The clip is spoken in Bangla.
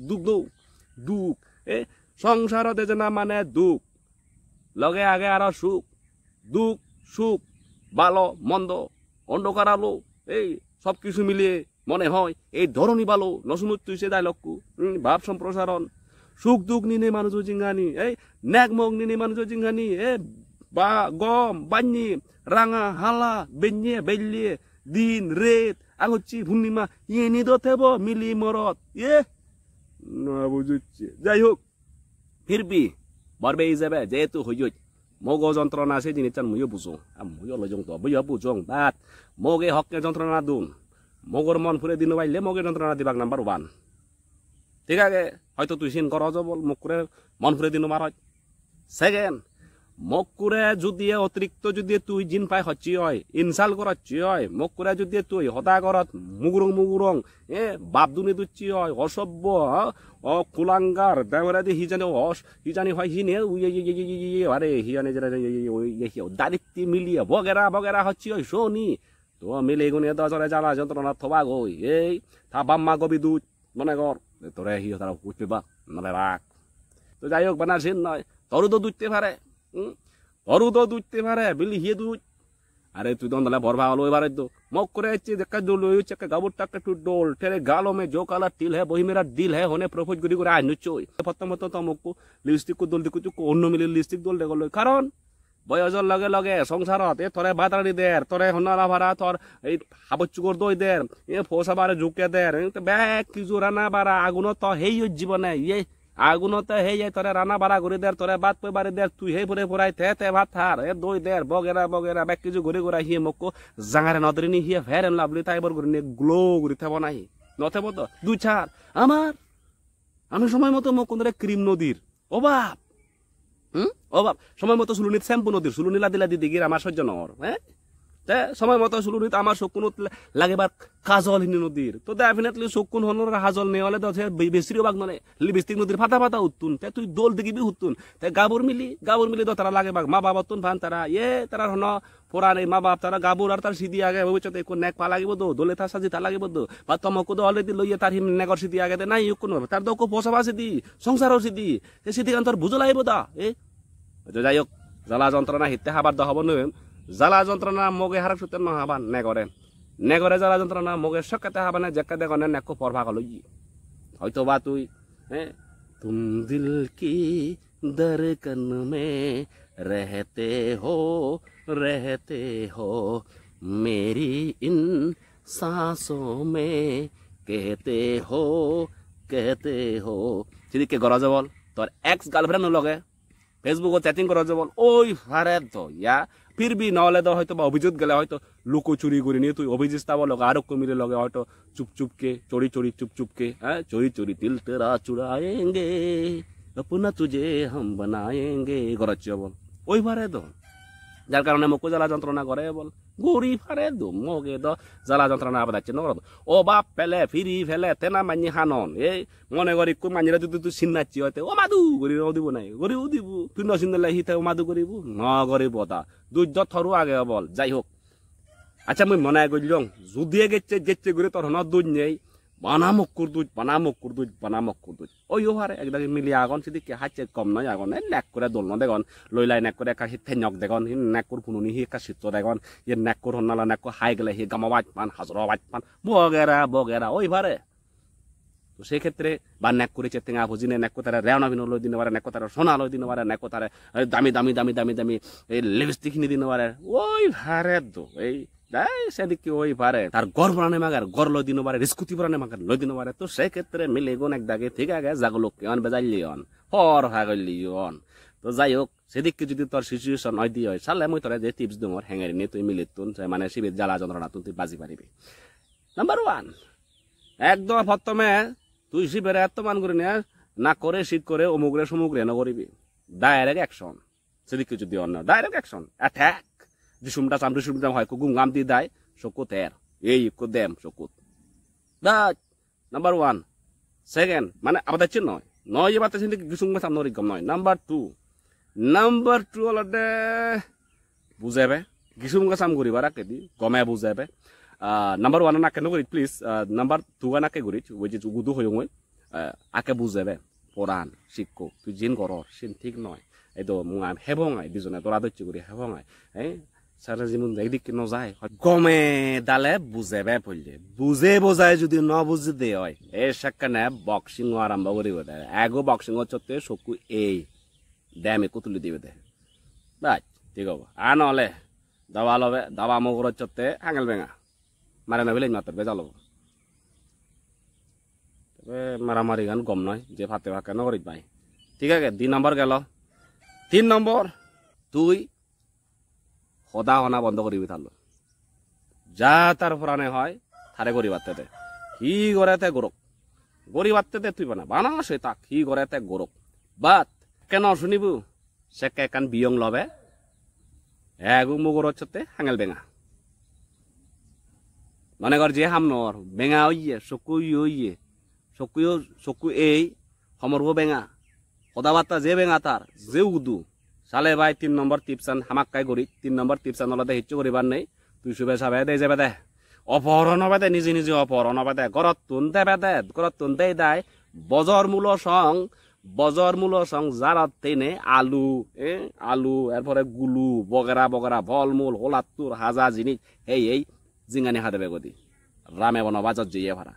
দুঃখ দৌ দুঃখ এ সংসারতে জানা মানে দুঃখ লগে আগে আরো সুখ দুঃখ সুখ ভালো মন্দ অন্ধকার আলো এই সব কিছু মিলিয়ে মনে হয় এই ধরনী ভালো নসমুত তুইছে ডায়লগকু ভাব সম্প্রসারণ সুখ দুঃখ নিনে মানুষ জিঙ্গানি এই নেকমগ নিনে মানুষ জিঙ্গানি এ বা গম বান্যি রাঙা হালা বেঞ্ঞে বেল্লিয়ে দিন রেত আঙুচি পূর্ণিমা ইয়ে নিদতেব মিলি মরত না বুঝুচ্ছে যাই হোক ফিরবি বরবে যাবে যেহেতু হইয় মগ যন্ত্রণা আছে জিনিস মুইও বুঝো মুইও লজং তো বইয়া বুঝং বাট মগে হকে যন্ত্রণা দুন মগর মন ফুরে দিন বাইলে মগে যন্ত্রণা দিবাক নাম্বার 1 ঠিক আছে হয়তো তুই সিন কর বল মুখ করে মন ফুরে দিন মার হয় সেকেন্ড মুখ করে যদি অতিরিক্ত যদি তুই জিন পাই হচ্ছি হয় ইনসাল করাচ্ছি হয় মুখ করে যদি তুই হতা করত মুগুরং এ বাপ দুনি দুচ্ছি হয় অসভ্য কুলাঙ্গার দেওয়ারা দিয়ে হিজানি হয় হিনে আরে হিজানি দারিত্ব মিলিয়ে বগেরা হচ্ছি হয় শোনি তো মিলে গুনে দজরে জ্বালা যন্ত্রণা থবা গই এই থা বাম্মা গবি দুধ মনে কর তোরে হি তারা উঠবে মানে রাখ তো যাই হোক বানার সিন নয় তরু তো দুধতে পারে তরু তো দুধতে পারে বিলি হিয়ে দুধ আরে তুই তো দলে ভরভা হলো এবারে তো মক করে দেখা ডোল চক্কা গাবুর টাকা টু ডোল तेरे गालों में जो काला तिल है वही मेरा दिल है होने प्रपोज করি করে আইন চই প্রথম মত তমকু লিপস্টিক কো দোল দিকু চুক অন্য মিলে লিপস্টিক দোল দে গল কারণ বয়সর লগে লগে সংসারত এ তোরে বাতাড়ি দের তোরে হনারা ভাড়া তোর এই হাবচুকর দই দের এ ফোসাবারে ঝুকে দের ব্যাগ কিছু রানা বাড়া আগুন তো হেই জীবনে ইয়ে আগুন তো হেই তোরে রানা বাড়া ঘুরে দের তোরে বাত পে বাড়ি দের তুই হেই ফুরে ফুরাই তে ভাত থার এ দই দের বগেরা ব্যাগ কিছু ঘুরে ঘুরা হিয়ে মক্কো জাঙারে নদরিনি হিয়ে ফের এন লাভলি তাইবর ঘুরে নিয়ে গ্লো ঘুরে থাকবো নাই নথেব তো দুই ছাড় আমি সময় মতো মক্কন্দরে ক্রিম নদীর অভাব অভাব সময় মতো সুলুনিত শ্যাম্পু নদীর সুলুনি লাদি দিগির আমার সহ্য নর হ্যাঁ সময় মতো সুলুনিত আমার শকুন লাগেবার কাজল হিনি নদীর তো ডেফিনেটলি শকুন হনর হাজল নেই হলে তো বেশিরও বাগ নয় লিপস্টিক নদীর ফাটা উত্তুন তুই দোল দিগিবি উত্তুন গাবুর মিলি তো তারা লাগে বাগ মা বাবা তুন ভান তারা তারা হন পুরান মা বাপ তারা গাবুর আর তার সিদি আগে ভবিষ্যতে নেক পা লাগিব দোলে তার সাজি তা লাগিব বা তমকো তো অলরেডি লইয়ে তার হিম নেগর সিদি আগে নাই কোন তার তো পোষাবা সিদি সংসারও সিদি সে সিদি কান তোর বুঝো লাগিব দা যাই হোক জ্বালা যন্ত্রণা হিতে হাবার দহব নয় জ্বালা যন্ত্রণা মগে হারা সুতের নহাবান নেগরে জ্বালা যন্ত্রণা মগে সকাতে হাবানে জেকা দেখনে নেকো পরভা গল হয়তো বা তুই তুম দিল কি দরকন মে रहते हो मेरी इन सांसों में कहते हो সেদিকে গরজ বল তোর এক্স গার্লফ্রেন্ড লগে ফেসবুকত চ্যাটিং করা বল ওই হারে তো ফির বি নহলে তো হয়তো বা অভিযোগ গেলে হয়তো লুকো চুরি করে নিয়ে তুই অভিজিৎ লগে আরো কমিরে লগে হয়তো চুপচুপকে চড়ি চুপচুপকে চোরি তিল তেরা চুড়াएंगे अपना तुझे हम बनाएंगे গরজ বল ওই হারে তো যার কারণে মকো জ্বালা যন্ত্রণা করে বল গড়ি ফারে দো মগে তো জ্বালা যন্ত্রণা আবাদাচ্ছে নর ও বাপ ফেলে ফিরি ফেলে তেনা মানি হানন এই মনে করি কোন মানিরা যদি তুই চিন্নাচ্ছি হয়তো ও মাদু করি দিব নাই করিও দিব তুই নচিন্দালে হিতে ও মাদু করিব ন করিব তা দুর্য থরু আগে বল যাই হোক আচ্ছা মুই মনে করলাম যদিয়ে গেছে ঘুরে তোর ন দুধ নেই বানামক কুরদুজ ওই হারে একদম মিলিয়ে আগন সেদিকে হাইছে কম নয় আগন নেক করে দোল দেখন লইলাই নেক করে একা থেনক দেখন নেকুর ফুনুনি হি একা চিত্র দেখন নেকুর হন্নালা নেক হাই গেলে হি গামা বাজ পান হাজর বাজ পান বগেরা ওই ভারে তো সেই ক্ষেত্রে বা নেক করে চেতেঙা ভুজিনে নেক তারা রেওনা ভিনো লই দিনে পারে নেক তারা সোনা লই দিনে পারে নেক তারা দামি এই লিপস্টিক কিনে দিনে পারে ওই ভারে তো এই সেদিকে ওই পারে তার গড় বানানে মাগার গড় লই দিন পারে রিস্কুতি বানানে মাগার লই দিন পারে তো সেক্ষেত্রে মিলে গুণ এক দাগে ঠিক আগে জাগলো কেন বেজাইলিয়ন হর হাগলিয়ন তো যাই হোক সেদিকে যদি তোর সিচুয়েশন হয় দিয়ে হয় সালে মই তোরা যে টিপস দিম হ্যাঙ্গারি নিয়ে তুই মিলে তুন মানে শিবির জ্বালা যন্ত্রণা তুই বাজি পারিবি নাম্বার 1 একদম প্রথমে তুই শিবের এত মান করে নিয়ে না করে শীত করে অমুকরে সমুকরে ন করিবি ডাইরেক্ট অ্যাকশন সেদিকে যদি অন্য direct action attack Jisumda samdu sumda hoy ko gungam ti dai sokut ter ko dem sokut that number 1 second মানে আবাদা চিন নয় যে বাতা চিন গিসুংমা সামনে রিগম নয় নাম্বার 2 অলদে বুঝাবে গিসুংমা সাম করিবা রাখেদি গমে বুঝাবে নাম্বার 1 না কেন করি প্লিজ নাম্বার 2 না কে করি ওই যে গুদু হই মই আকে বুঝেবে পড়ান শিক্ষক তুই জিন কর সিন ঠিক নয় এই তো মুঙাই হেবঙাই দুজনে তোরা দৈত্য করি হেবঙাই এই সারা জীবন একদিকে নজায় গমে দালে বুঝেবে পড়লে বুঝে বোঝায় যদি ন বুঝে দে হয় এই সেখানে বক্সিং আরম্ভ করিব দে এগো বক্সিং হচ্ছে চকু এই ড্যামে কুতুলি দিবে দে বাই ঠিক হবো আর নহলে দাবা লবে দাবা মগর হচ্ছে আঙেল বেঙা মারে না বেলে মাত্র বেজা লব তবে মারামারি গান গম নয় যে ফাতে ফাঁকে নগরিত ভাই ঠিক আছে 2 নম্বর গেল 3 নম্বর তুই সদা হনা বন্ধ করিবি থাকলো যা তার ফরানে হয় থারে গড়ি বাড়তে দে কি করে তে গরক গড়ি বাড়তে দে তুই বানা সে তাক কি করে তে গরক বাত কেন শুনিবু সে কেকান বিয়ং লবে এগু মুগর হচ্ছে হাঙেল বেঙা মনে কর যে হামনর বেঙা হইয়ে চকু এই সমরব বেঙা সদা বার্তা যে বেঙা তার যে উদু সালে ভাই 3 নম্বর টিপসান হামাক্কাই গড়ি 3 নম্বর টিপসান হলে হিচ্ছু করিবার নেই তুই শুভে সাবে দে যাবে দে অপহরণ হবে দে নিজে নিজে অপহরণ হবে দে গরত তুন দেবে দে গরত তুন দেই দেয় বজর মূল সং জারাত তেনে আলু এরপরে গুলু বগেরা ফলমূল হোলাত্তুর হাজা জিনিস এই জিঙ্গানি হাতে বেগদি রামে বন বাজত জিয়ে ভাড়া